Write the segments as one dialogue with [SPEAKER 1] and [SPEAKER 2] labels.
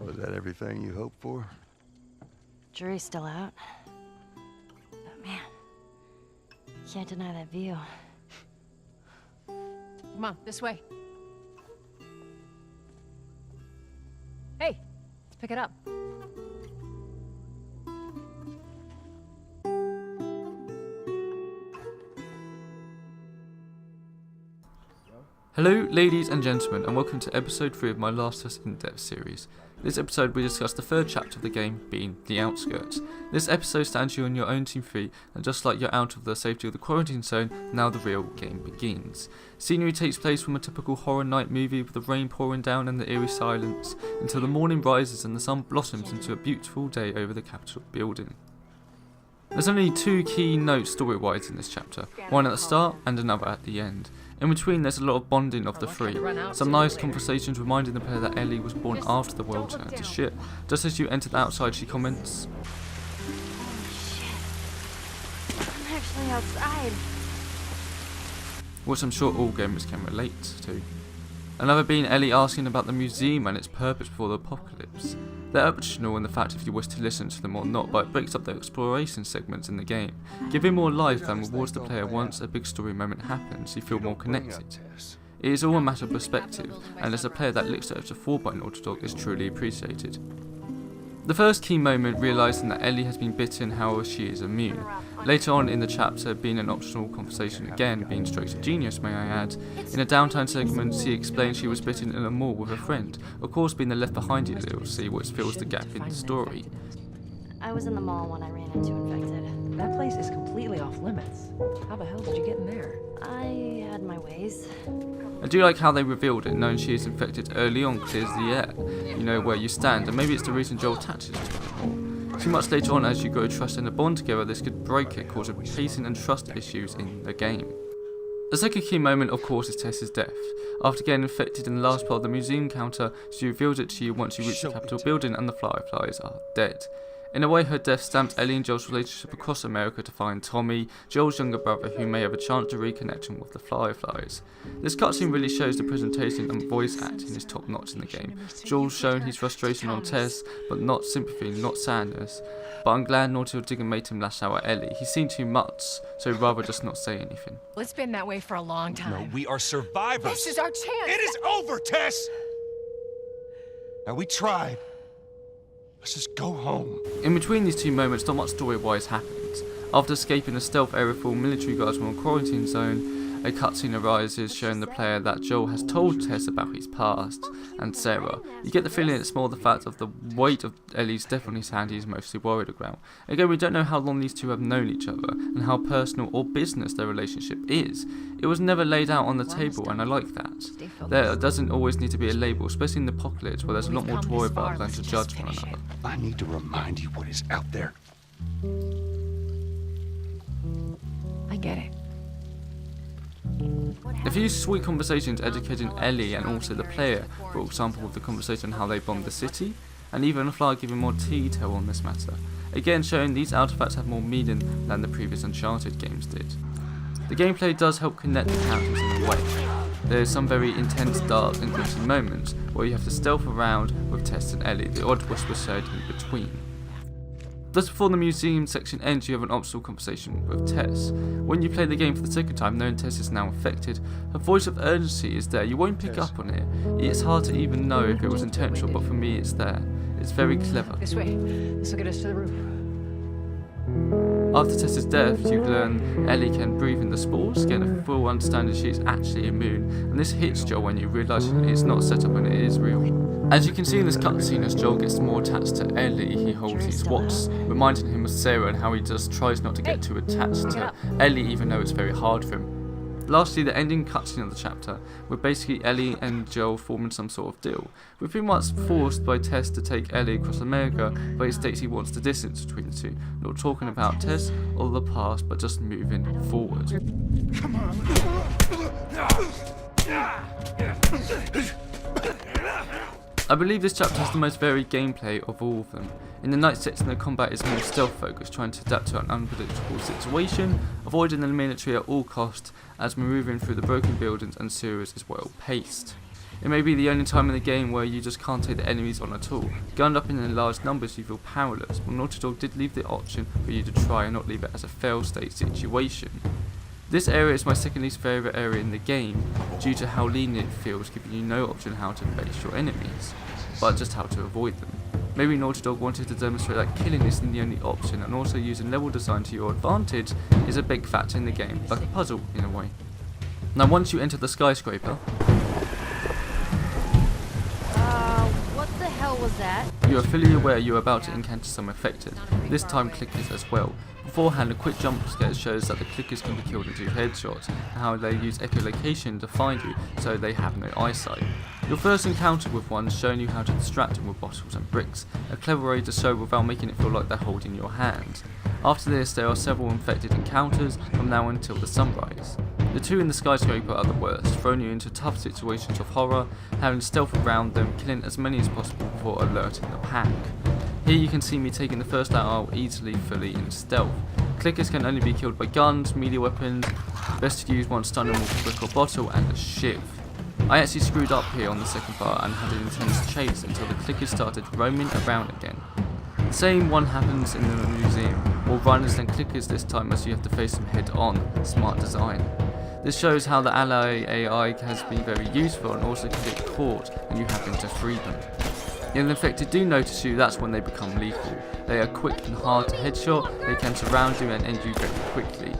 [SPEAKER 1] Was that everything you hoped for?
[SPEAKER 2] Jury's still out. But man, can't deny that view.
[SPEAKER 3] Come on, this way. Hey, let's pick it up.
[SPEAKER 4] Hello ladies and gentlemen, and welcome to episode 3 of my TLOU In-Depth series. In this episode we discuss the third chapter of the game, being the Outskirts. This episode stands you on your own team free, and just like you're out of the safety of the quarantine zone, now the real game begins. Scenery takes place from a typical horror night movie, with the rain pouring down and the eerie silence, until the morning rises and the sun blossoms into a beautiful day over the Capitol building. There's only two key notes story-wise in this chapter, one at the start and another at the end. In between there's a lot of bonding of the three, some nice conversations reminding the player that Ellie was born after the world turned to shit. Just as you enter the outside she comments,
[SPEAKER 2] Holy shit, I'm actually outside.
[SPEAKER 4] which I'm sure all gamers can relate to. Another being Ellie asking about the museum and its purpose before the apocalypse. They're optional in the fact if you wish to listen to them or not, but it breaks up the exploration segments in the game, giving more life and rewards the player once a big story moment happens. You feel more connected. It is all a matter of perspective, and as a player that looks at a 4x Naughty Dog is truly appreciated. The first key moment realising that Ellie has been bitten, however she is immune. Later on in the chapter being an optional conversation again, being strokes of genius may I add. In a downtime segment she explained she was bitten in a mall with a friend, of course being the left behind you DLC which fills the gap in the story.
[SPEAKER 2] I was in the mall when I ran into infected.
[SPEAKER 3] That place is completely off limits. How the hell did you get in there?
[SPEAKER 2] I had my ways.
[SPEAKER 4] I do like how they revealed it, knowing she is infected early on clears the air. You know where you stand, and maybe it's the reason Joel attaches to it more. Too much later on as you grow trust and a bond together, this could break it, causing pacing and trust issues in the game. The second key moment of course is Tess's death. After getting infected in the last part of the museum counter, she reveals it to you once you reach the Capitol building and the Fireflies are dead. In a way, her death stamped Ellie and Joel's relationship across America to find Tommy, Joel's younger brother, who may have a chance to reconnect him with the Fireflies. This cutscene really shows the presentation and voice acting is top notch in the game. Joel's shown his frustration on Tess, but not sympathy, not sadness. But I'm glad Naughty Dog didn't make him lash out at Ellie. He's seen too much, so he'd rather just not say anything.
[SPEAKER 3] Well, it's been that way for a long time.
[SPEAKER 5] No, we are survivors.
[SPEAKER 3] This is our chance.
[SPEAKER 5] It is over, Tess! Now, we tried. Let's just go home.
[SPEAKER 4] In between these two moments, not much story-wise happens. After escaping a stealth area full of military guards from a quarantine zone, a cutscene arises showing the player that Joel has told Tess about his past, and Sarah. You get the feeling it's more the fact of the weight of Ellie's death on his hand he is mostly worried about. Again, we don't know how long these two have known each other, and how personal or business their relationship is. It was never laid out on the table, and I like that. There doesn't always need to be a label, especially in the apocalypse where there's a lot more to worry about than to judge one another.
[SPEAKER 5] I need to remind you what is out there.
[SPEAKER 3] I get it.
[SPEAKER 4] A few sweet conversations educating Ellie and also the player, for example with the conversation on how they bombed the city, and even a flyer giving more detail on this matter, again showing these artifacts have more meaning than the previous Uncharted games did. The gameplay does help connect the characters in a way. There are some very intense, dark and gritty moments where you have to stealth around with Tess and Ellie, the odd whisper said in between. Just before the museum section ends, you have an optional conversation with Tess. When you play the game for the second time, knowing Tess is now infected, her voice of urgency is there. You won't pick up on it. It's hard to even know if it was intentional, but for me it's there. It's very clever.
[SPEAKER 3] This way. This will get us to the roof.
[SPEAKER 4] After Tess's death, you learn Ellie can breathe in the spores, getting a full understanding she is actually immune, and this hits Joel when you realise it's not set up and it is real. As you can see in this cutscene, as Joel gets more attached to Ellie, he holds his watch, reminding him of Sarah and how he just tries not to get too attached to Ellie even though it's very hard for him. Lastly, the ending cutscene of the chapter, with basically Ellie and Joel forming some sort of deal. We're pretty much forced by Tess to take Ellie across America, but he states he wants the distance between the two, not talking about Tess or the past, but just moving forward.
[SPEAKER 5] Come on.
[SPEAKER 4] I believe this chapter has the most varied gameplay of all of them. In the night section, the combat is more stealth focused, trying to adapt to an unpredictable situation, avoiding the military at all costs, as maneuvering through the broken buildings and sewers is well paced. It may be the only time in the game where you just can't take the enemies on at all. Gunned up in large numbers you feel powerless, but Naughty Dog did leave the option for you to try and not leave it as a fail state situation. This area is my second least favourite area in the game, due to how lenient it feels, giving you no option how to face your enemies, but just how to avoid them. Maybe Naughty Dog wanted to demonstrate that killing isn't the only option, and also using level design to your advantage is a big factor in the game, like a puzzle in a way. Now once you enter the skyscraper,
[SPEAKER 2] What the hell was that?
[SPEAKER 4] you are fully aware you are about to encounter some affected, this time clickers as well. Beforehand, a quick jump scare shows that the clickers can be killed in 2 headshots, and how they use echolocation to find you so they have no eyesight. Your first encounter with one is showing you how to distract them with bottles and bricks, a clever way to show without making it feel like they're holding your hand. After this, there are several infected encounters from now until the sunrise. The 2 in the skyscraper are the worst, throwing you into tough situations of horror, having to stealth around them, killing as many as possible before alerting the pack. Here you can see me taking the first out easily, fully in stealth. Clickers can only be killed by guns, melee weapons, best to use one stun them with a brick or bottle, and a shiv. I actually screwed up here on the second part and had an intense chase until the clickers started roaming around again. The same one happens in the museum, more runners than clickers this time as you have to face them head on. Smart design. This shows how the ally AI has been very useful and also can get caught and you happen to free them. If the infected do notice you, that's when they become lethal. They are quick and hard to headshot, they can surround you and end you very quickly.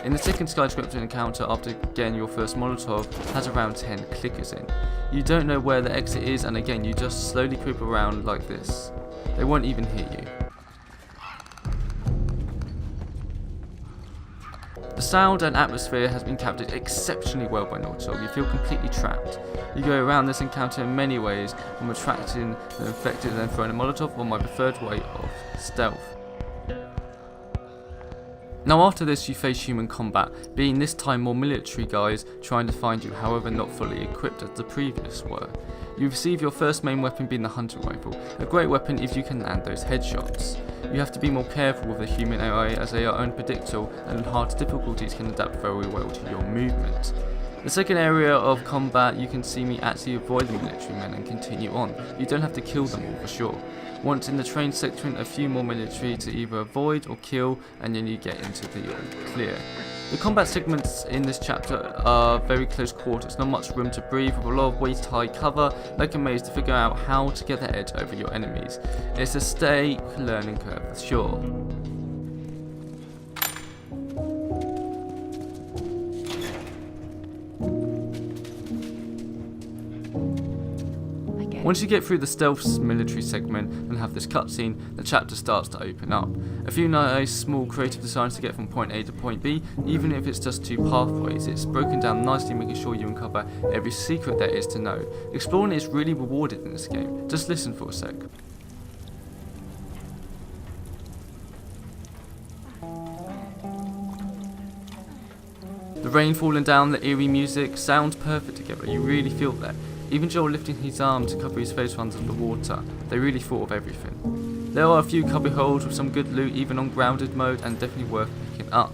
[SPEAKER 4] In the second skyscraper encounter, after getting your first Molotov, has around 10 clickers in. You don't know where the exit is, and again you just slowly creep around like this. They won't even hear you. The sound and atmosphere has been captured exceptionally well by Naughty Dog. You feel completely trapped. You go around this encounter in many ways, from attracting the infected and then throwing a Molotov, or my preferred way of stealth. Now after this you face human combat, being this time more military guys trying to find you, however not fully equipped as the previous were. You receive your first main weapon being the hunting rifle, a great weapon if you can land those headshots. You have to be more careful with the human AI as they are unpredictable and in hard difficulties can adapt very well to your movement. The second area of combat, you can see me actually avoid the military men and continue on. You don't have to kill them all for sure. Once in the train section, a few more military to either avoid or kill, and then you get into the clear. The combat segments in this chapter are very close quarters, not much room to breathe, with a lot of waist-high cover, like a maze to figure out how to get the edge over your enemies. It's a steep learning curve for sure. Once you get through the stealth military segment and have this cutscene, the chapter starts to open up. A few nice small creative designs to get from point A to point B, even if it's just 2 pathways. It's broken down nicely, making sure you uncover every secret there is to know. Exploring is really rewarded in this game. Just listen for a sec. The rain falling down, the eerie music, sounds perfect together. You really feel that. Even Joel lifting his arm to cover his face under the water. They really thought of everything. There are a few cubby holes with some good loot even on grounded mode and definitely worth picking up.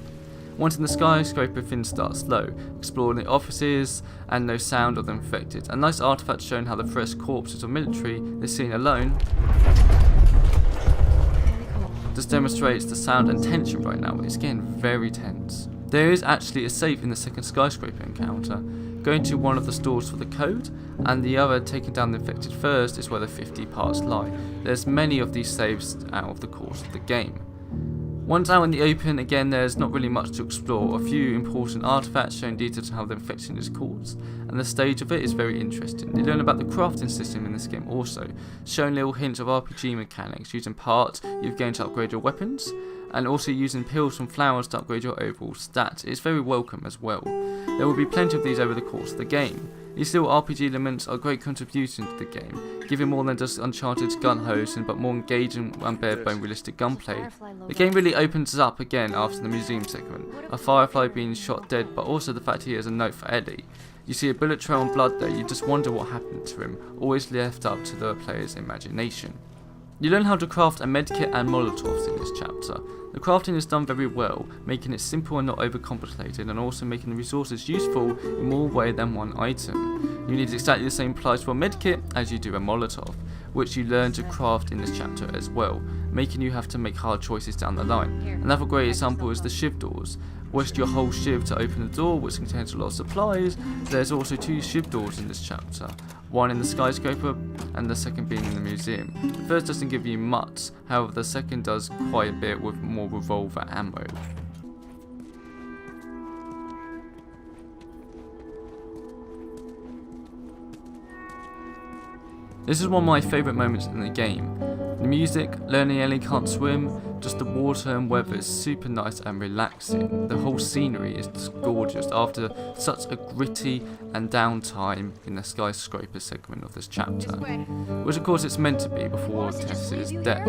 [SPEAKER 4] Once in the skyscraper, things start slow, exploring the offices and no sound of the infected. A nice artifact showing how the fresh corpses of military, this scene alone, just demonstrates the sound and tension right now. It's getting very tense. There is actually a safe in the second skyscraper encounter. Going to one of the stores for the code, and the other, taking down the infected first, is where the 50 parts lie. There's many of these saves out of the course of the game. Once out in the open, again there's not really much to explore. A few important artifacts showing details on how the infection is caused, and the stage of it is very interesting. You learn about the crafting system in this game also, showing little hints of RPG mechanics, using parts you've gained to upgrade your weapons, and also using pills from flowers to upgrade your overall stats. It's very welcome as well. There will be plenty of these over the course of the game. These little RPG elements are a great contribution to the game, giving more than just Uncharted's gun hosting, but more engaging and bare-bone realistic gunplay. The game really opens up again after the museum segment, a Firefly being shot dead, but also the fact he has a note for Eddie. You see a bullet trail and blood there, you just wonder what happened to him, always left up to the player's imagination. You learn how to craft a medkit and Molotovs in this chapter. The crafting is done very well, making it simple and not overcomplicated, and also making the resources useful in more ways than one item. You need exactly the same supplies for a medkit as you do a Molotov, which you learn to craft in this chapter as well, making you have to make hard choices down the line. Another great example is the shiv doors. Waste your whole shiv to open the door, which contains a lot of supplies. There's also 2 shiv doors in this chapter, one in the skyscraper and the second being in the museum. The first doesn't give you much, however the second does quite a bit with more revolver ammo. This is one of my favourite moments in the game. The music, learning Ellie can't swim, just the water and weather is super nice and relaxing. The whole scenery is just gorgeous after such a gritty and downtime in the skyscraper segment of this chapter, which of course it's meant to be before Tess's death.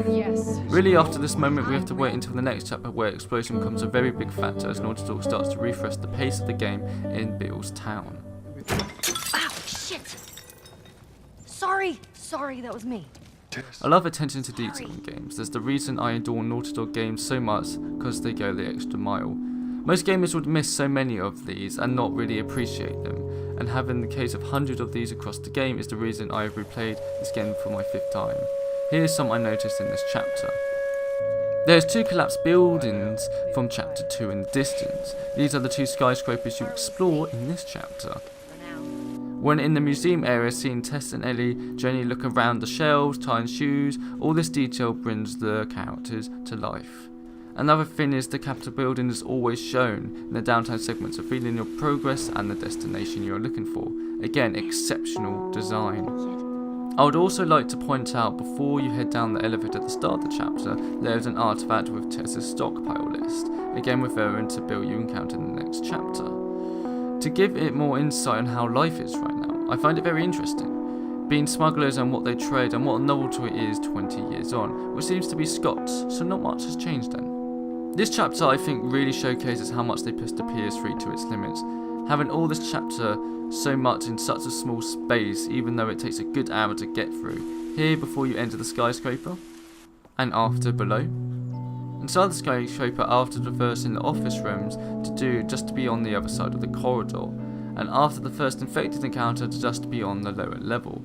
[SPEAKER 4] Really after this moment we have to wait until the next chapter where explosion becomes a very big factor as Naughty Dog starts to refresh the pace of the game in Bill's town.
[SPEAKER 2] Ow, shit! Sorry, that was me.
[SPEAKER 4] I love attention to detail in games. There's the reason I adore Naughty Dog games so much, because they go the extra mile. Most gamers would miss so many of these and not really appreciate them, and having the case of hundreds of these across the game is the reason I have replayed this game for my 5th time. Here's some I noticed in this chapter. There's 2 collapsed buildings from chapter 2 in the distance. These are the 2 skyscrapers you explore in this chapter. When in the museum area, seeing Tess and Ellie generally look around the shelves, tying shoes, all this detail brings the characters to life. Another thing is the Capitol building is always shown in the downtown segments, revealing your progress and the destination you're looking for. Again, exceptional design. I would also like to point out before you head down the elevator at the start of the chapter, there is an artifact with Tess's stockpile list, again referring to Bill you encounter in the next chapter. To give it more insight on how life is right now, I find it very interesting. Being smugglers and what they trade and what a novelty it is 20 years on, which seems to be Scots, so not much has changed then. This chapter I think really showcases how much they pushed the PS3 to its limits. Having all this chapter so much in such a small space, even though it takes a good hour to get through. Here before you enter the skyscraper, and after below. Inside the skyscraper after traversing the office rooms just to be on the other side of the corridor, and after the first infected encounter to just be on the lower level.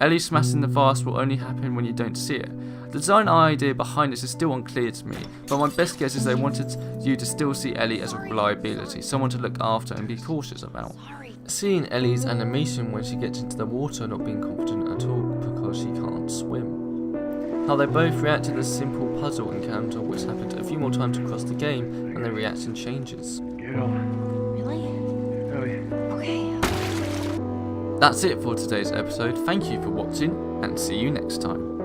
[SPEAKER 4] Ellie smashing the vase will only happen when you don't see it. The design idea behind this is still unclear to me, but my best guess is they wanted you to still see Ellie as a reliability, someone to look after and be cautious about. Seeing Ellie's animation when she gets into the water not being confident at all because she can't swim. How they both react to this simple puzzle encounter which happened a few more times across the game and their reaction changes.
[SPEAKER 2] Really?
[SPEAKER 1] Oh, yeah.
[SPEAKER 2] Okay.
[SPEAKER 4] That's it for today's episode. Thank you for watching and see you next time.